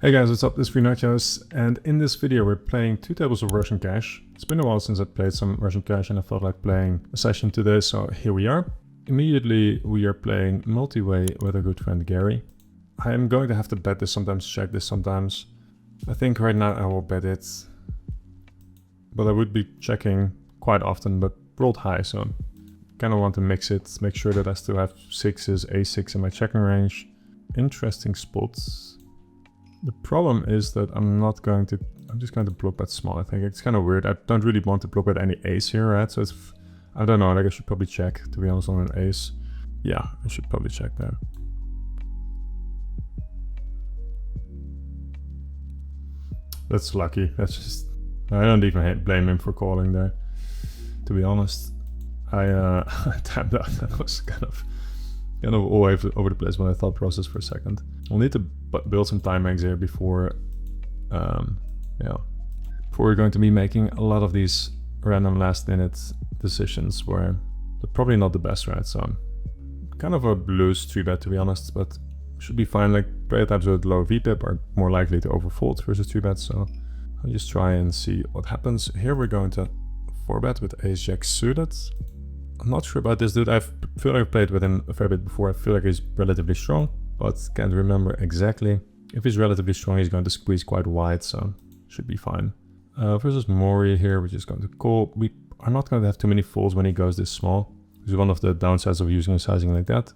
Hey guys, what's up? This is Free Nachos, and in this video we're playing 2 tables of Russian cash. It's been a while since I played some Russian cash and I felt like playing a session today, so here we are. Immediately we are playing multi-way with our good friend Gary. I am going to have to bet this sometimes, check this sometimes. I think right now I will bet it, but I would be checking quite often, but rolled high, so kind of want to mix it, make sure that I still have sixes, a6 in my checking range. Interesting spots. The problem is that I'm just going to block bet small. I think it's kind of weird. I don't really want to block bet any ace here, right? So it's, I don't know, like I should probably check, to be honest, on an ace. Yeah, I should probably check there. That's lucky. That's just, I don't even blame him for calling there, to be honest. I tapped out. That was kind of all over the place when I thought process for a second. We'll need to build some time eggs here before we're going to be making a lot of these random last minute decisions where they're probably not the best, right? So kind of a loose 3-bet, to be honest, but should be fine. Like player types with low VPIP are more likely to overfold versus 3-bet, so I'll just try and see what happens. Here we're going to 4-bet with ace-jack suited. I'm not sure about this dude. I feel like I've played with him a fair bit before. I feel like he's relatively strong, but can't remember exactly. If he's relatively strong, he's going to squeeze quite wide, so should be fine. Versus Mori here, we're just going to call. We are not going to have too many folds when he goes this small. This is one of the downsides of using a sizing like that.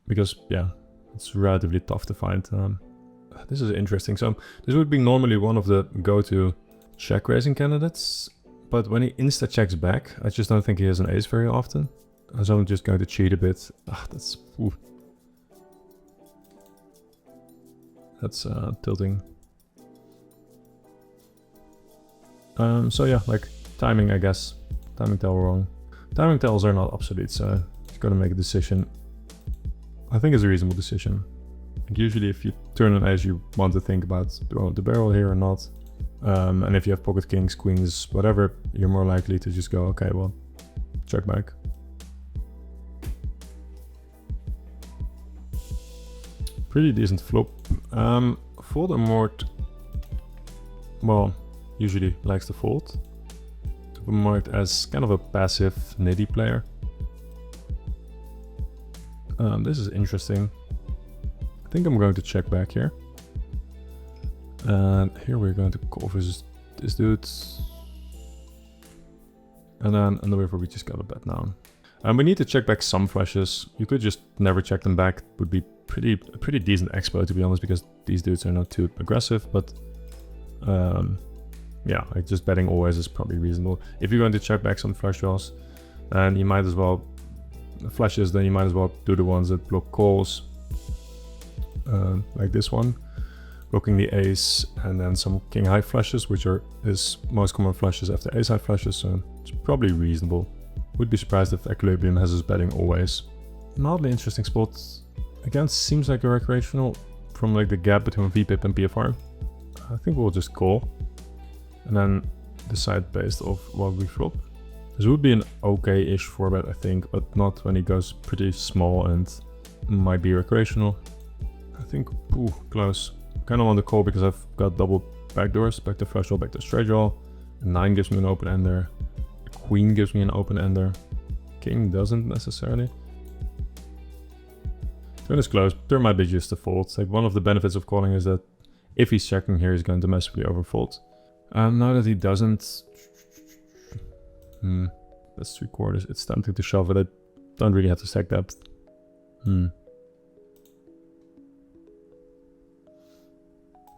Because, yeah, it's relatively tough to find. This is interesting. So this would be normally one of the go-to check raising candidates. But when he insta-checks back, I just don't think he has an ace very often. So I'm just going to cheat a bit. That's tilting. So yeah, like timing, I guess. Timing tell wrong. Timing tells are not obsolete, so he's got to make a decision. I think it's a reasonable decision. Like usually if you turn an ace, you want to think about, do I want to barrel here or not? And if you have pocket kings, queens, whatever, you're more likely to just go, okay, well, check back. Pretty decent flop. Voldemort, well, usually likes to fold. Voldemort as kind of a passive nitty player. This is interesting. I think I'm going to check back here. And here we're going to call versus this dude. And then on the river we just got a bet now. And we need to check back some flushes. You could just never check them back. It would be a pretty decent expo, to be honest, because these dudes are not too aggressive. But yeah, like just betting always is probably reasonable. If you're going to check back some flush draws, and you might as well flushes, then you might as well do the ones that block calls, like this one. Blocking the ace, and then some king high flushes, which are his most common flushes after ace high flushes, so it's probably reasonable. Would be surprised if Equilibrium has his betting always. Mildly interesting spot. Again, seems like a recreational from like the gap between VPIP and PFR. I think we'll just call and then decide based off what we flop. This would be an okay-ish 4-bet, I think, but not when he goes pretty small and might be recreational. I think, ooh, close. Kind of want to call because I've got double backdoors, back to flush draw, back to straight draw. 9 gives me an open ender. Queen gives me an open ender. King doesn't necessarily. Turn is close. Turn might be just a fold. Like one of the benefits of calling is that if he's checking here, he's going to massively overfold. Now that he doesn't, that's 3/4. It's tempting to shove it. I don't really have to stack depth.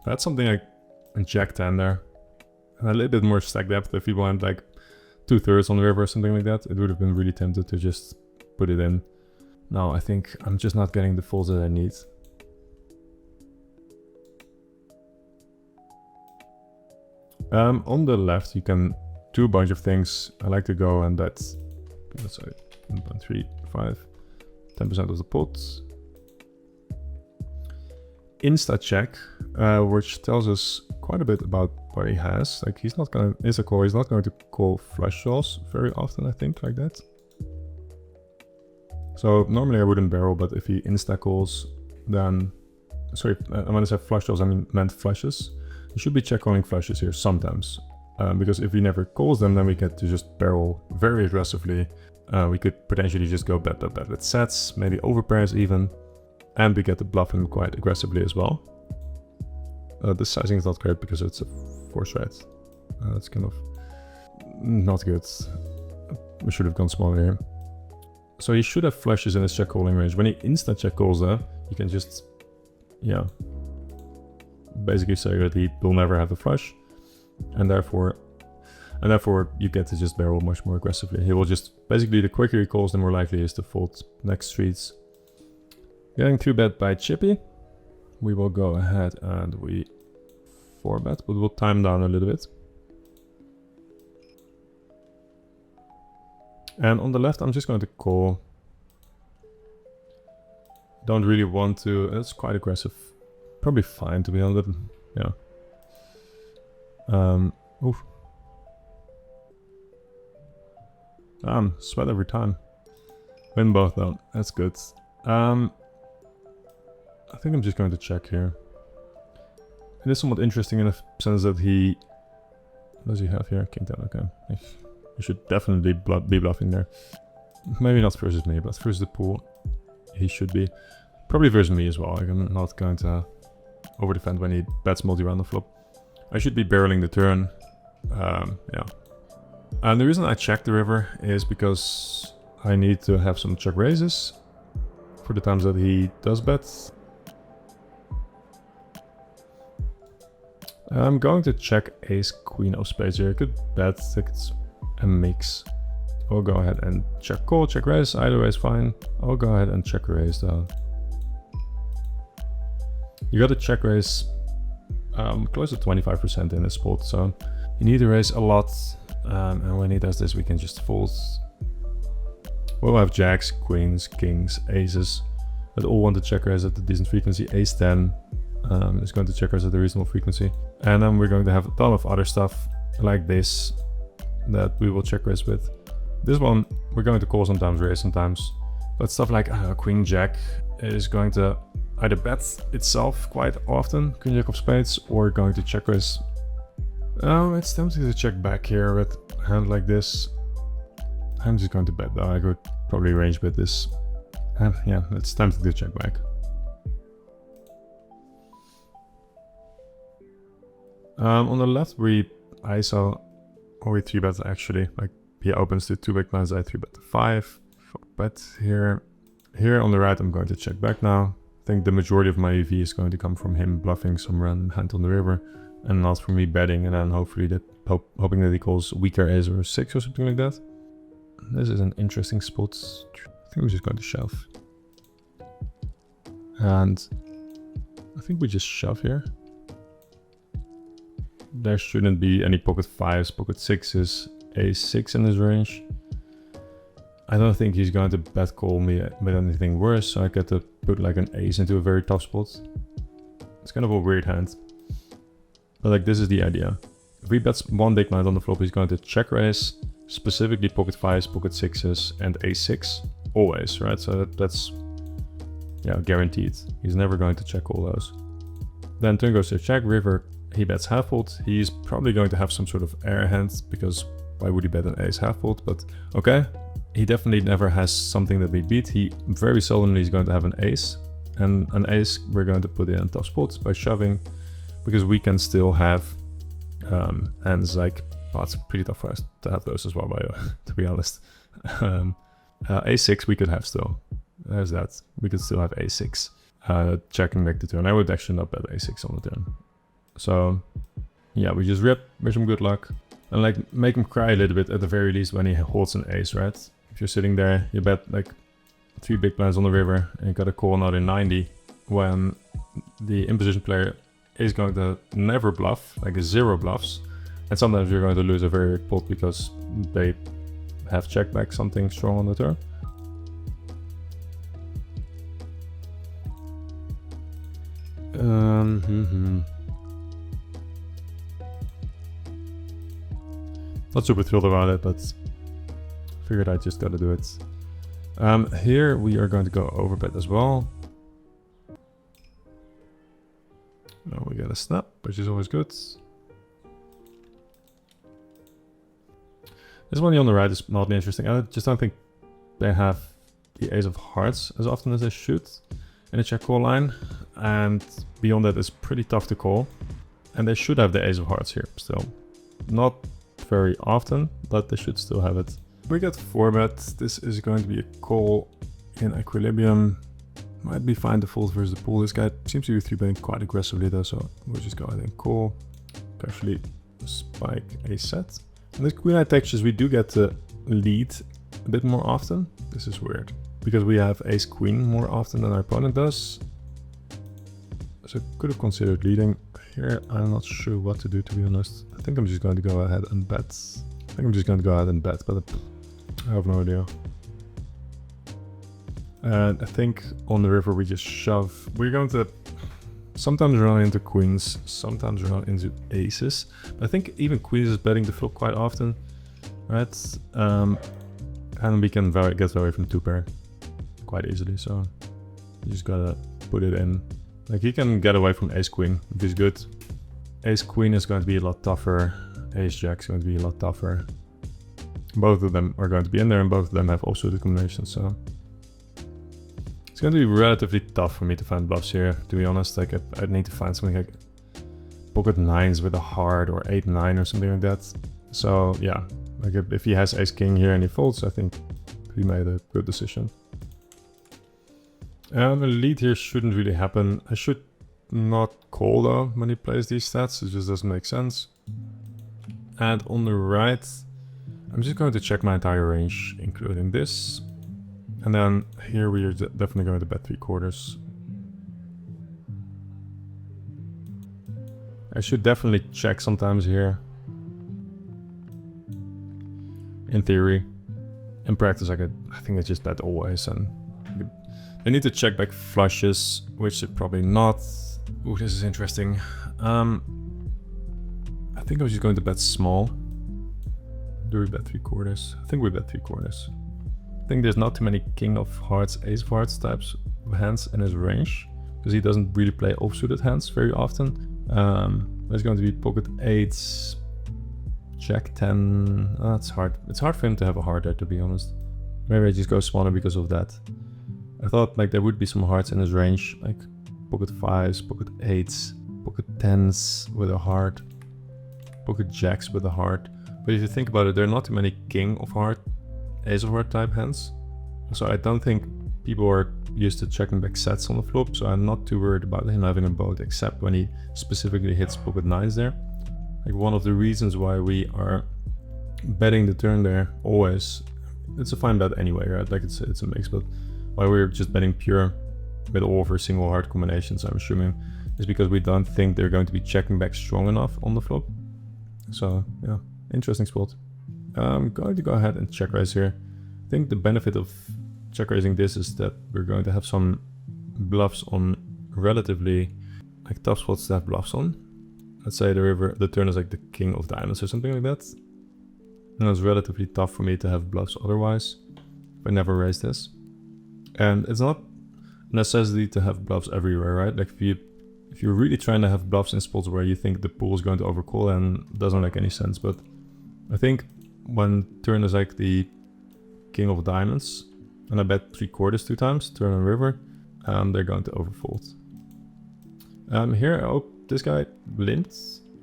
That's something like a jack 10 there. And a little bit more stack depth. If he went like 2/3 on the river or something like that, it would have been really tempted to just put it in. Now I think I'm just not getting the folds that I need. On the left you can do a bunch of things. I like to go and bet, let's say 1.3, 5, 10% of the pot. Insta check, which tells us quite a bit about what he has. Like he's not going to, he's not going to call flush draws very often, I think, like that. So normally I wouldn't barrel, but if he insta calls, then sorry, when I say flush draws, I meant flushes. You should be check calling flushes here sometimes. Because if he never calls them, then we get to just barrel very aggressively. We could potentially just go bet with sets, maybe overpairs even. And we get to bluff him quite aggressively as well. The sizing is not great because it's a force right. That's kind of not good. We should have gone smaller here. So he should have flushes in his check calling range. When he insta check calls there, you can just, yeah, basically say that he will never have a flush. And therefore you get to just barrel much more aggressively. He will just, basically the quicker he calls, the more likely he is to fold next streets. Getting 2-bet by Chippy. We will go ahead and we 4-bet, but we'll time down a little bit. And on the left, I'm just going to call. Don't really want to, it's quite aggressive. Probably fine to be honest, yeah. Oof. Sweat every time. Win both though, that's good. I think I'm just going to check here. It is somewhat interesting in the sense that he... What does he have here? King 10, okay. You should definitely be bluffing there. Maybe not versus me, but versus the pool, he should be. Probably versus me as well. I'm not going to overdefend when he bets multi-round the flop. I should be barreling the turn. Yeah. And the reason I check the river is because I need to have some check raises for the times that he does bet. I'm going to check ace queen of spades here. I could bet it's a mix. I'll go ahead and check call, check raise. Either way is fine. I'll go ahead and check raise though. You got to check raise close to 25% in this spot, so you need to raise a lot. And when he does this, we can just fold. We'll have jacks, queens, kings, aces that all want to check raise at a decent frequency. Ace 10 is going to check raise at a reasonable frequency. And then we're going to have a ton of other stuff like this that we will check raise with. This one we're going to call sometimes, raise sometimes. But stuff like queen jack is going to either bet itself quite often, queen jack of spades, or going to check raise. It's tempting to check back here with a hand like this. I'm just going to bet though. I could probably range bet this. Yeah, it's tempting to check back. On the left we ISO, or we 3-bet actually. Like he opens to 2 big blinds, I 3-bet to 5. 4-bet here. Here on the right I'm going to check back now. I think the majority of my EV is going to come from him bluffing some random hand on the river, and not from me betting, and then hopefully that hoping that he calls weaker ace or 6 or something like that. This is an interesting spot. I think we're just going to shove. And I think we just shove here. There shouldn't be any pocket 5s, pocket 6s, ace 6 in his range. I don't think he's going to bet call me with anything worse, so I get to put like an ace into a very tough spot. It's kind of a weird hand. But like this is the idea. If he bets one big blind on the flop, he's going to check raise, specifically pocket 5s, pocket 6s and ace 6. Always, right? So that's yeah, guaranteed. He's never going to check all those. Then turn goes to check, river, he bets half fold. He's probably going to have some sort of air hand, because why would he bet an ace half fold? But okay, he definitely never has something that we beat. He very seldomly is going to have an ace, and an ace we're going to put in a tough spot by shoving, because we can still have hands like, well, it's pretty tough for us to have those as well, to be honest. A6 we could have still. There's that. We could still have A6. Checking back the turn. I would actually not bet A6 on the turn. So yeah, we just rip, wish him good luck, and like make him cry a little bit at the very least when he holds an ace, right? If you're sitting there, you bet like 3 big blinds on the river and you got a call not in 90, when the imposition player is going to never bluff, like 0 bluffs, and sometimes you're going to lose a very big pot because they have checked back something strong on the turn. Not super thrilled about it, but figured I just gotta do it. Here we are going to go overbet as well. Now we get a snap, which is always good. This one on the right is mildly interesting. I just don't think they have the ace of hearts as often as they should in a check call line. And beyond that, it's pretty tough to call. And they should have the ace of hearts here still. Not very often, but they should still have it. We got 4-bet. This is going to be a call in equilibrium. Might be fine to fold versus the pool. This guy seems to be 3-betting quite aggressively though, so we'll just go ahead and call. Carefully spike a set. And this queen eye textures, we do get to lead a bit more often. This is weird because we have ace queen more often than our opponent does. So could have considered leading. Here I'm not sure what to do, to be honest. I think I'm just going to go ahead and bet. But I have no idea. And I think on the river we just shove. We're going to sometimes run into queens, sometimes run into aces. I think even queens is betting the flop quite often, right? And we can get away from 2-pair quite easily, so you just gotta put it in. Like he can get away from ace queen, which is good. Ace queen is going to be a lot tougher. Ace jack is going to be a lot tougher. Both of them are going to be in there, and both of them have offsuited combinations, so it's going to be relatively tough for me to find bluffs here, to be honest. Like I'd need to find something like pocket nines with a heart or 8-9 or something like that. So yeah, like if he has ace king here and he folds, I think he made a good decision. A lead here shouldn't really happen. I should not call though when he plays these stats. It just doesn't make sense. And on the right, I'm just going to check my entire range, including this. And then here we are definitely going to bet 3/4. I should definitely check sometimes here. In theory. In practice, I think I just bet always. And I need to check back flushes, which it probably not. Ooh, this is interesting. I think I was just going to bet small. Do we bet 3/4? I think we bet 3/4. I think there's not too many king of hearts, ace of hearts types of hands in his range, because he doesn't really play offsuited hands very often. There's going to be pocket 8s, jack 10. That's hard. It's hard for him to have a heart there, to be honest. Maybe I just go smaller because of that. I thought like there would be some hearts in his range, like pocket 5s, pocket 8s, pocket 10s with a heart, pocket jacks with a heart. But if you think about it, there are not too many king of heart, ace of heart type hands. So I don't think people are used to checking back sets on the flop, so I'm not too worried about him having a boat, except when he specifically hits pocket 9s there. Like one of the reasons why we are betting the turn there always, it's a fine bet anyway, right? Like it's a mix, but why we're just betting pure with all of our single heart combinations, I'm assuming, is because we don't think they're going to be checking back strong enough on the flop. So yeah, interesting spot. I'm going to go ahead and check raise here. I think the benefit of check raising this is that we're going to have some bluffs on relatively like tough spots to have bluffs on. Let's say the turn is like the king of diamonds or something like that. And it's relatively tough for me to have bluffs otherwise if I never raise this. And it's not a necessity to have bluffs everywhere, right? Like if you're really trying to have bluffs in spots where you think the pool is going to overcall, then it doesn't make any sense. But I think when turn is like the king of diamonds, and I bet 3/4 2 times, turn and river, they're going to overfold. Here, oh, this guy limped,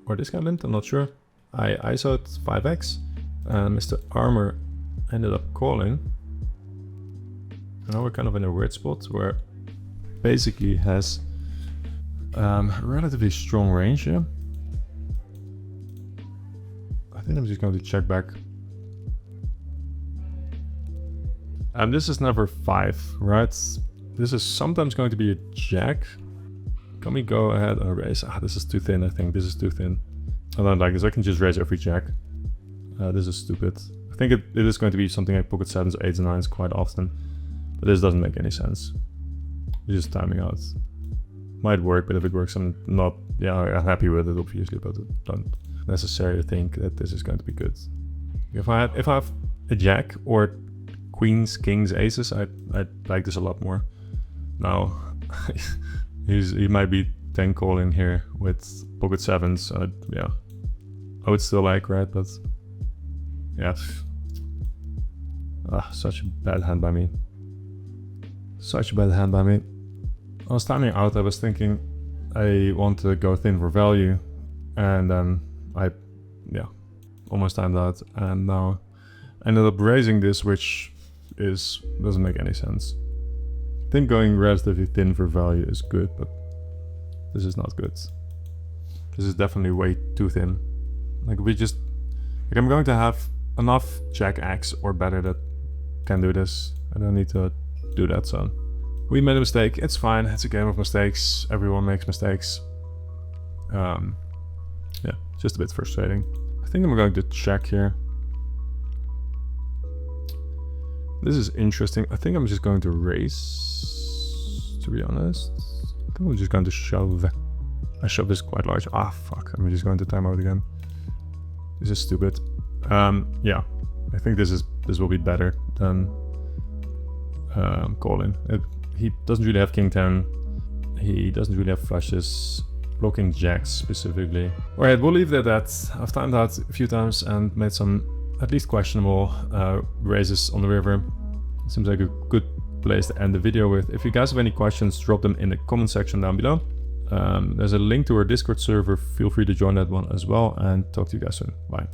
or this guy limped, I'm not sure. I ISO'd 5x, and Mr. Armor ended up calling. And now we're kind of in a weird spot where basically has relatively strong range here. I think I'm just going to check back. This is never 5, right? This is sometimes going to be a jack. Can we go ahead and raise? This is too thin, I think. This is too thin. I don't like this. I can just raise every jack. This is stupid. I think it is going to be something like pocket 7s, 8s, 9s quite often. But this doesn't make any sense. It's just timing out. Might work, but if it works, I'm not... Yeah, I'm happy with it, obviously, but I don't necessarily think that this is going to be good. If I have a jack or queens, kings, aces, I'd like this a lot more. Now, he might be 10 calling here with pocket sevens. Yeah, I would still like, right? But yeah, such a bad hand by me. Such a bad hand by me. I was timing out. I was thinking I want to go thin for value, and then I, yeah, almost timed out, and now I ended up raising this, which doesn't make any sense. I think going relatively thin for value is good, but this is not good. This is definitely way too thin. Like I'm going to have enough Jack X or better that can do this. I don't need to do that, so. We made a mistake, it's fine, it's a game of mistakes, everyone makes mistakes. Yeah, just a bit frustrating. I think I'm going to check here. This is interesting. I think I'm just going to raise, to be honest. I think I'm just going to shove. I shove this quite large. Ah, fuck, I'm just going to time out again. This is stupid. Yeah, I think this will be better than calling. He doesn't really have king 10. He doesn't really have flushes, blocking jacks specifically. Alright, we'll leave it at that. I've timed out a few times and made some at least questionable raises on the river. Seems like a good place to end the video with. If you guys have any questions, drop them in the comment section down below. There's a link to our Discord server. Feel free to join that one as well, and talk to you guys soon. Bye.